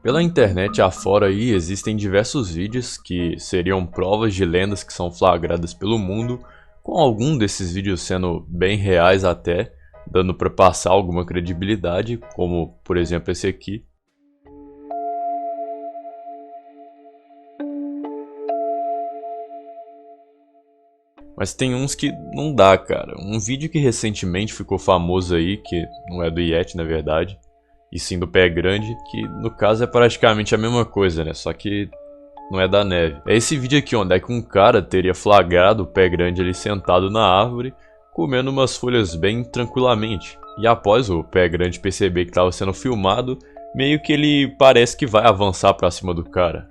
Pela internet afora aí existem diversos vídeos que seriam provas de lendas que são flagradas pelo mundo, com algum desses vídeos sendo bem reais até, dando para passar alguma credibilidade, como por exemplo esse aqui. Mas tem uns que não dá, cara. Um vídeo que recentemente ficou famoso aí, que não é do Yeti na verdade, e sim do Pé Grande, que no caso é praticamente a mesma coisa, né? Só que não é da neve. É esse vídeo aqui onde é que um cara teria flagrado o Pé Grande ali sentado na árvore, comendo umas folhas bem tranquilamente. E após o Pé Grande perceber que estava sendo filmado, meio que ele parece que vai avançar pra cima do cara.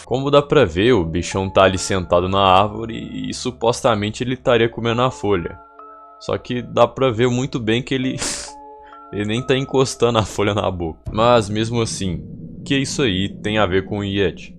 Como dá pra ver, o bichão tá ali sentado na árvore e supostamente ele estaria comendo a folha. Só que dá pra ver muito bem que ele ele nem tá encostando a folha na boca. Mas mesmo assim, o que isso aí tem a ver com o Yeti?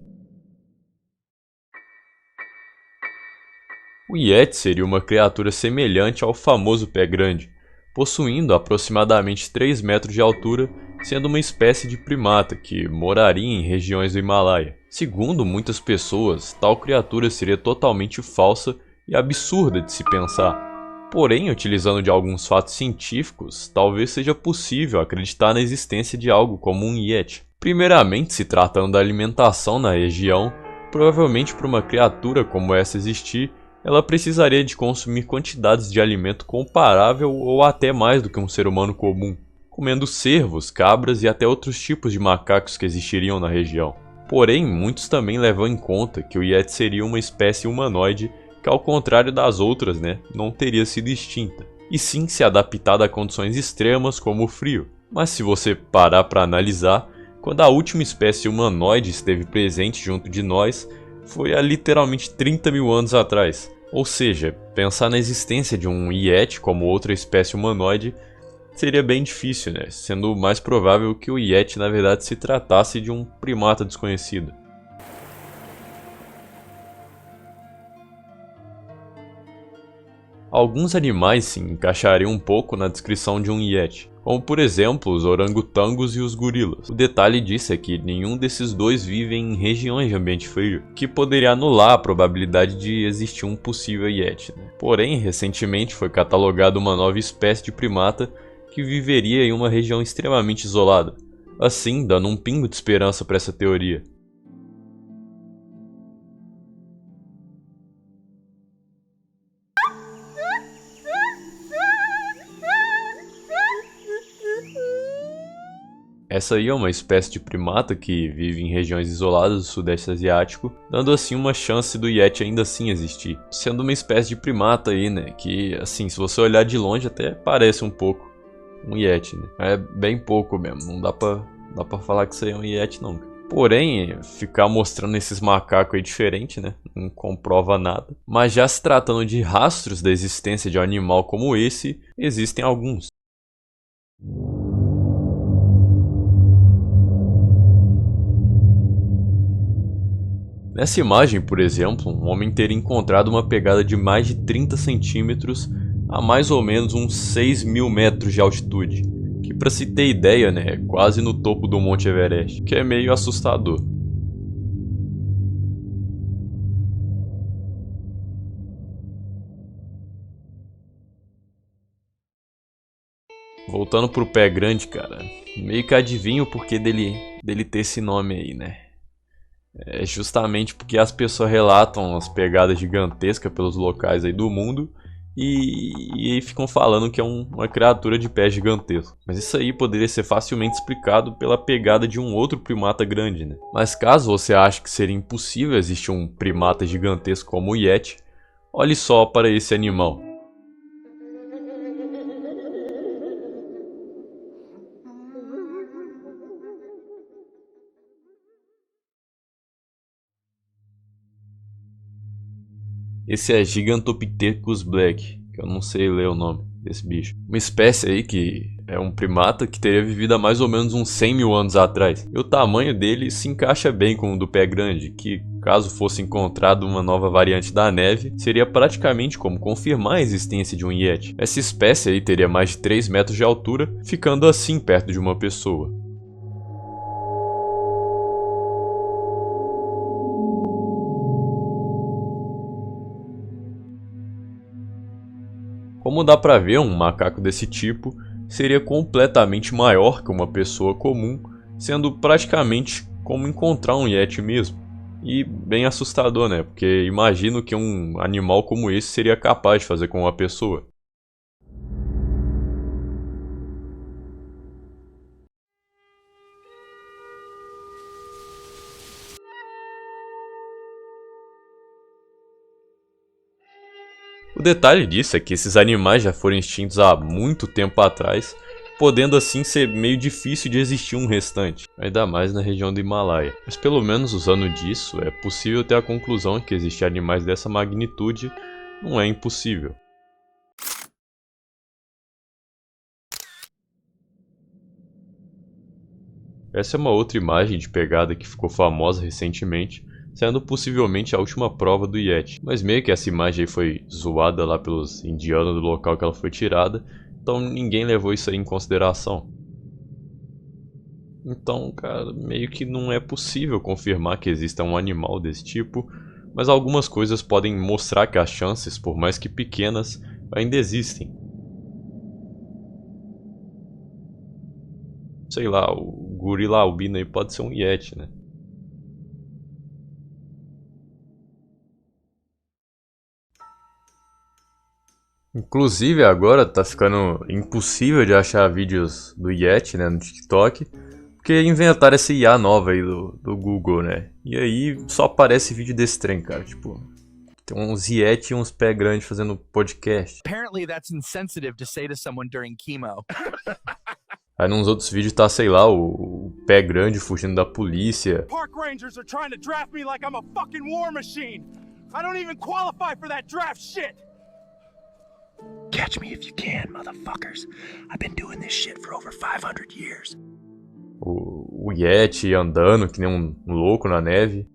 O Yeti seria uma criatura semelhante ao famoso Pé Grande, possuindo aproximadamente 3 metros de altura, sendo uma espécie de primata que moraria em regiões do Himalaia. Segundo muitas pessoas, tal criatura seria totalmente falsa e absurda de se pensar. Porém, utilizando de alguns fatos científicos, talvez seja possível acreditar na existência de algo como um Yeti. Primeiramente, se tratando da alimentação na região, provavelmente para uma criatura como essa existir, ela precisaria de consumir quantidades de alimento comparável ou até mais do que um ser humano comum, comendo cervos, cabras e até outros tipos de macacos que existiriam na região. Porém, muitos também levam em conta que o Yeti seria uma espécie humanoide que, ao contrário das outras, não teria sido extinta, e sim se adaptada a condições extremas como o frio. Mas se você parar para analisar, quando a última espécie humanoide esteve presente junto de nós, foi há literalmente 30 mil anos atrás. Ou seja, pensar na existência de um Yeti como outra espécie humanoide seria bem difícil, sendo mais provável que o Yeti na verdade se tratasse de um primata desconhecido. Alguns animais se encaixariam um pouco na descrição de um Yeti, como por exemplo os orangotangos e os gorilas. O detalhe disso é que nenhum desses dois vivem em regiões de ambiente frio, que poderia anular a probabilidade de existir um possível Yeti. Porém, recentemente foi catalogada uma nova espécie de primata que viveria em uma região extremamente isolada, assim dando um pingo de esperança para essa teoria. Essa aí é uma espécie de primata que vive em regiões isoladas do Sudeste Asiático, dando assim uma chance do Yeti ainda assim existir. Sendo uma espécie de primata aí, que assim, se você olhar de longe até parece um pouco um Yeti, É bem pouco mesmo, não dá pra falar que isso aí é um Yeti não. Porém, ficar mostrando esses macacos aí diferente, não comprova nada. Mas já se tratando de rastros da existência de um animal como esse, existem alguns. Nessa imagem, por exemplo, um homem teria encontrado uma pegada de mais de 30 centímetros a mais ou menos uns 6 mil metros de altitude, que para se ter ideia, é quase no topo do Monte Everest, que é meio assustador. Voltando pro Pé Grande, cara, meio que adivinho o porquê dele ter esse nome aí, É justamente porque as pessoas relatam as pegadas gigantescas pelos locais aí do mundo e ficam falando que é uma criatura de pé gigantesco. Mas isso aí poderia ser facilmente explicado pela pegada de um outro primata grande, Mas caso você ache que seria impossível existir um primata gigantesco como o Yeti, olhe só para esse animal. Esse é Gigantopithecus black, que eu não sei ler o nome desse bicho. Uma espécie aí que é um primata que teria vivido há mais ou menos uns 100 mil anos atrás. E o tamanho dele se encaixa bem com o do Pé Grande, que caso fosse encontrada uma nova variante da neve, seria praticamente como confirmar a existência de um Yeti. Essa espécie aí teria mais de 3 metros de altura, ficando assim perto de uma pessoa. Como dá pra ver, um macaco desse tipo seria completamente maior que uma pessoa comum, sendo praticamente como encontrar um Yeti mesmo. E bem assustador, né? Porque imagino que um animal como esse seria capaz de fazer com uma pessoa. O detalhe disso é que esses animais já foram extintos há muito tempo atrás, podendo assim ser meio difícil de existir um restante, ainda mais na região do Himalaia. Mas pelo menos usando disso, é possível ter a conclusão que existir animais dessa magnitude não é impossível. Essa é uma outra imagem de pegada que ficou famosa recentemente, sendo possivelmente a última prova do Yeti. Mas meio que essa imagem aí foi zoada lá pelos indianos do local que ela foi tirada, então ninguém levou isso aí em consideração. Então, cara, meio que não é possível confirmar que exista um animal desse tipo, mas algumas coisas podem mostrar que as chances, por mais que pequenas, ainda existem. Sei lá, o gorila albino aí pode ser um Yeti, né? Inclusive agora tá ficando impossível de achar vídeos do Yeti, né, no TikTok, porque inventaram essa IA nova aí do Google, né? E aí só aparece vídeo desse trem, cara, tipo, tem uns Yeti e uns pé grandes fazendo podcast. Apparently that's insensitive to say to someone during chemo. Aí nos outros vídeos tá, sei lá, o pé grande fugindo da polícia. Park rangers are trying to draft me like I'm a fucking war machine. I don't even qualify for that draft shit. Catch me if you can, motherfuckers. I've been doing this shit for over 500 years. O Yeti andando que nem um louco na neve.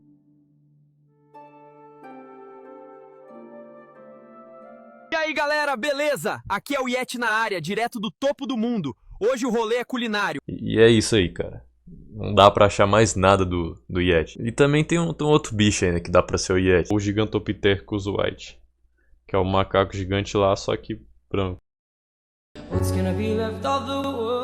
E aí galera, beleza? Aqui é o Yeti na área, direto do topo do mundo. Hoje o rolê é culinário. E é isso aí, cara. Não dá pra achar mais nada do Yeti. E também tem um outro bicho ainda que dá pra ser o Yeti. O Gigantopithecus white. Que é o macaco gigante lá, só que branco. What's gonna be left of the world?